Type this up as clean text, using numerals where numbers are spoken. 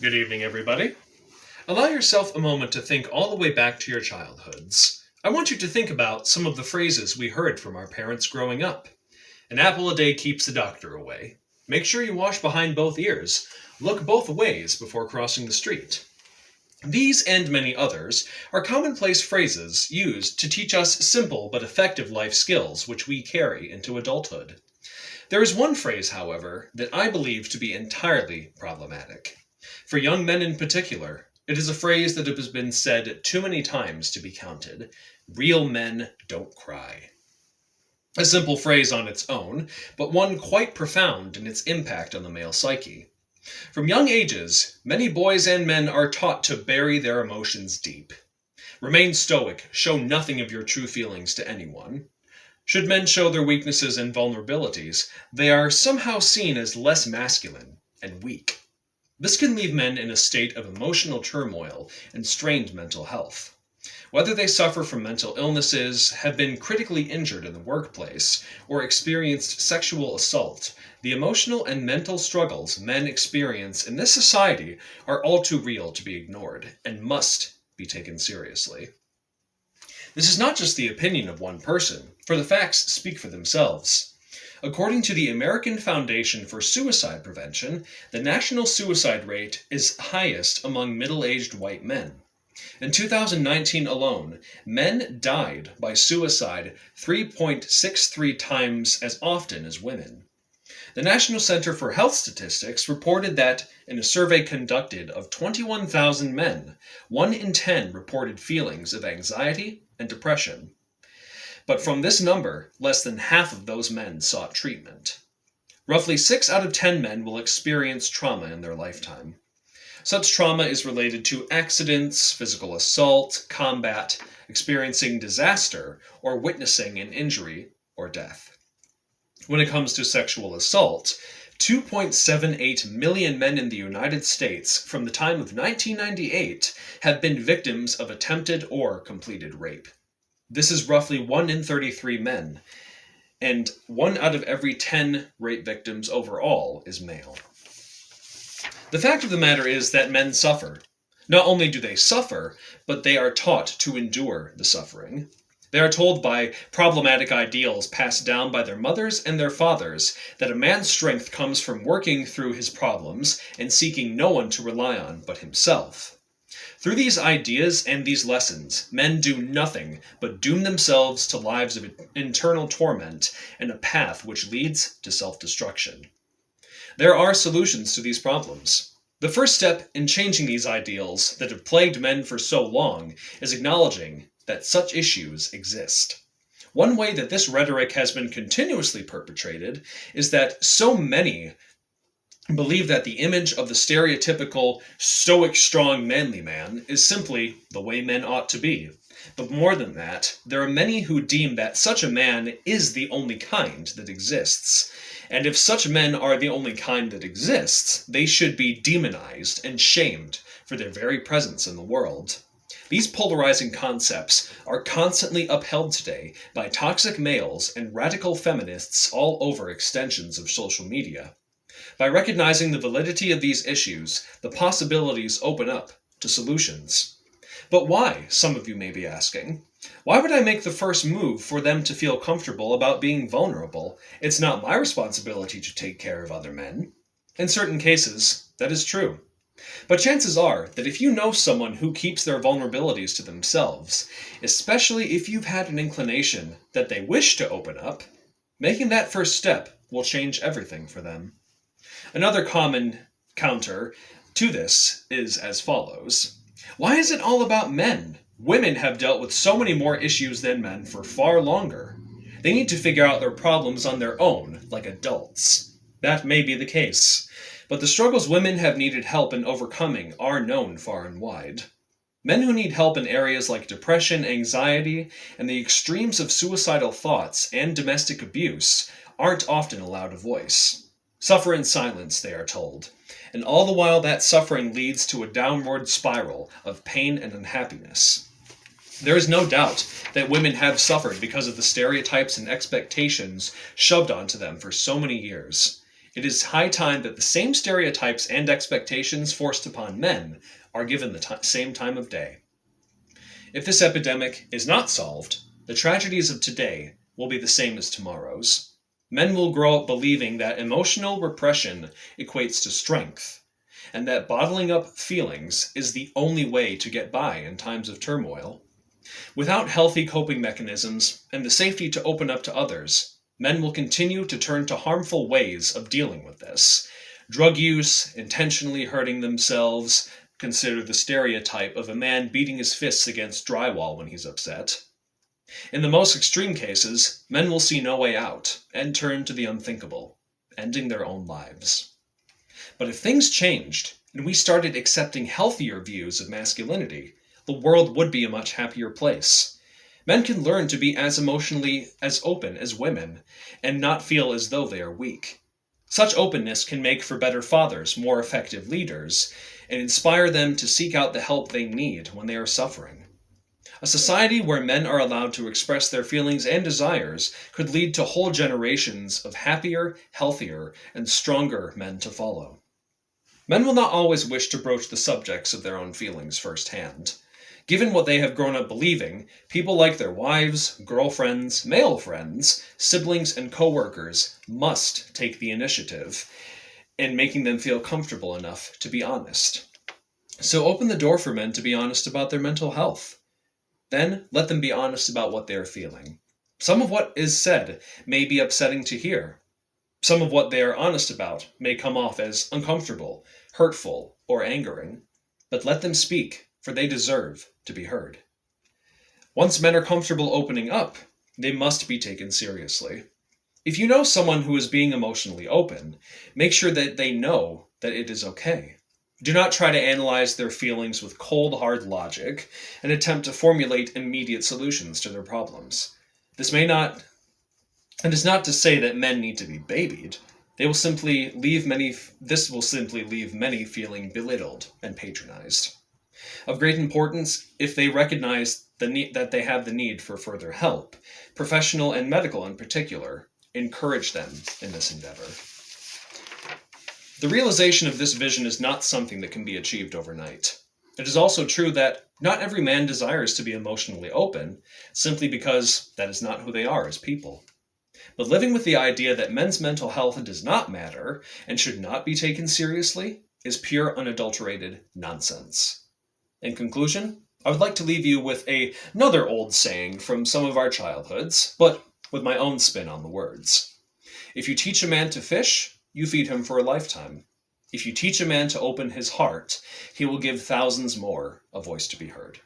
Good evening, everybody. Allow yourself a moment to think all the way back to your childhoods. I want you to think about some of the phrases we heard from our parents growing up. An apple a day keeps the doctor away. Make sure you wash behind both ears. Look both ways before crossing the street. These and many others are commonplace phrases used to teach us simple but effective life skills which we carry into adulthood. There is one phrase, however, that I believe to be entirely problematic. For young men in particular, it is a phrase that has been said too many times to be counted. Real men don't cry. A simple phrase on its own, but one quite profound in its impact on the male psyche. From young ages, many boys and men are taught to bury their emotions deep. Remain stoic, show nothing of your true feelings to anyone. Should men show their weaknesses and vulnerabilities, they are somehow seen as less masculine and weak. This can leave men in a state of emotional turmoil and strained mental health. Whether they suffer from mental illnesses, have been critically injured in the workplace, or experienced sexual assault, the emotional and mental struggles men experience in this society are all too real to be ignored and must be taken seriously. This is not just the opinion of one person, for the facts speak for themselves. According to the American Foundation for Suicide Prevention, the national suicide rate is highest among middle-aged white men. In 2019 alone, men died by suicide 3.63 times as often as women. The National Center for Health Statistics reported that, in a survey conducted of 21,000 men, 1 in 10 reported feelings of anxiety and depression. But from this number, less than half of those men sought treatment. Roughly 6 out of 10 men will experience trauma in their lifetime. Such trauma is related to accidents, physical assault, combat, experiencing disaster, or witnessing an injury or death. When it comes to sexual assault, 2.78 million men in the United States from the time of 1998 have been victims of attempted or completed rape. This is roughly 1 in 33 men, and 1 out of every 10 rape victims overall is male. The fact of the matter is that men suffer. Not only do they suffer, but they are taught to endure the suffering. They are told by problematic ideals passed down by their mothers and their fathers that a man's strength comes from working through his problems and seeking no one to rely on but himself. Through these ideas and these lessons, men do nothing but doom themselves to lives of internal torment and a path which leads to self-destruction. There are solutions to these problems. The first step in changing these ideals that have plagued men for so long is acknowledging that such issues exist. One way that this rhetoric has been continuously perpetrated is that so many believe that the image of the stereotypical stoic, strong, manly man is simply the way men ought to be. But more than that, there are many who deem that such a man is the only kind that exists. And if such men are the only kind that exists, they should be demonized and shamed for their very presence in the world. These polarizing concepts are constantly upheld today by toxic males and radical feminists all over extensions of social media. By recognizing the validity of these issues, the possibilities open up to solutions. But why, some of you may be asking? Why would I make the first move for them to feel comfortable about being vulnerable? It's not my responsibility to take care of other men. In certain cases, that is true. But chances are that if you know someone who keeps their vulnerabilities to themselves, especially if you've had an inclination that they wish to open up, making that first step will change everything for them. Another common counter to this is as follows. Why is it all about men? Women have dealt with so many more issues than men for far longer. They need to figure out their problems on their own, like adults. That may be the case, but the struggles women have needed help in overcoming are known far and wide. Men who need help in areas like depression, anxiety, and the extremes of suicidal thoughts and domestic abuse aren't often allowed a voice. Suffer in silence, they are told, and all the while that suffering leads to a downward spiral of pain and unhappiness. There is no doubt that women have suffered because of the stereotypes and expectations shoved onto them for so many years. It is high time that the same stereotypes and expectations forced upon men are given the same time of day. If this epidemic is not solved, the tragedies of today will be the same as tomorrow's. Men will grow up believing that emotional repression equates to strength, and that bottling up feelings is the only way to get by in times of turmoil. Without healthy coping mechanisms and the safety to open up to others, men will continue to turn to harmful ways of dealing with this. Drug use, intentionally hurting themselves, consider the stereotype of a man beating his fists against drywall when he's upset. In the most extreme cases, men will see no way out and turn to the unthinkable, ending their own lives. But if things changed and we started accepting healthier views of masculinity, the world would be a much happier place. Men can learn to be as emotionally as open as women and not feel as though they are weak. Such openness can make for better fathers, more effective leaders, and inspire them to seek out the help they need when they are suffering. A society where men are allowed to express their feelings and desires could lead to whole generations of happier, healthier, and stronger men to follow. Men will not always wish to broach the subjects of their own feelings firsthand. Given what they have grown up believing, people like their wives, girlfriends, male friends, siblings, and co-workers must take the initiative in making them feel comfortable enough to be honest. So open the door for men to be honest about their mental health. Then let them be honest about what they are feeling. Some of what is said may be upsetting to hear. Some of what they are honest about may come off as uncomfortable, hurtful, or angering. But let them speak, for they deserve to be heard. Once men are comfortable opening up, they must be taken seriously. If you know someone who is being emotionally open, make sure that they know that it is okay. Do not try to analyze their feelings with cold, hard logic and attempt to formulate immediate solutions to their problems. This is not to say that men need to be babied. This will simply leave many feeling belittled and patronized. Of great importance, if they recognize that they have the need for further help, professional and medical in particular, encourage them in this endeavor. The realization of this vision is not something that can be achieved overnight. It is also true that not every man desires to be emotionally open, simply because that is not who they are as people. But living with the idea that men's mental health does not matter and should not be taken seriously is pure unadulterated nonsense. In conclusion, I would like to leave you with another old saying from some of our childhoods, but with my own spin on the words. If you teach a man to fish, you feed him for a lifetime. If you teach a man to open his heart, he will give thousands more a voice to be heard.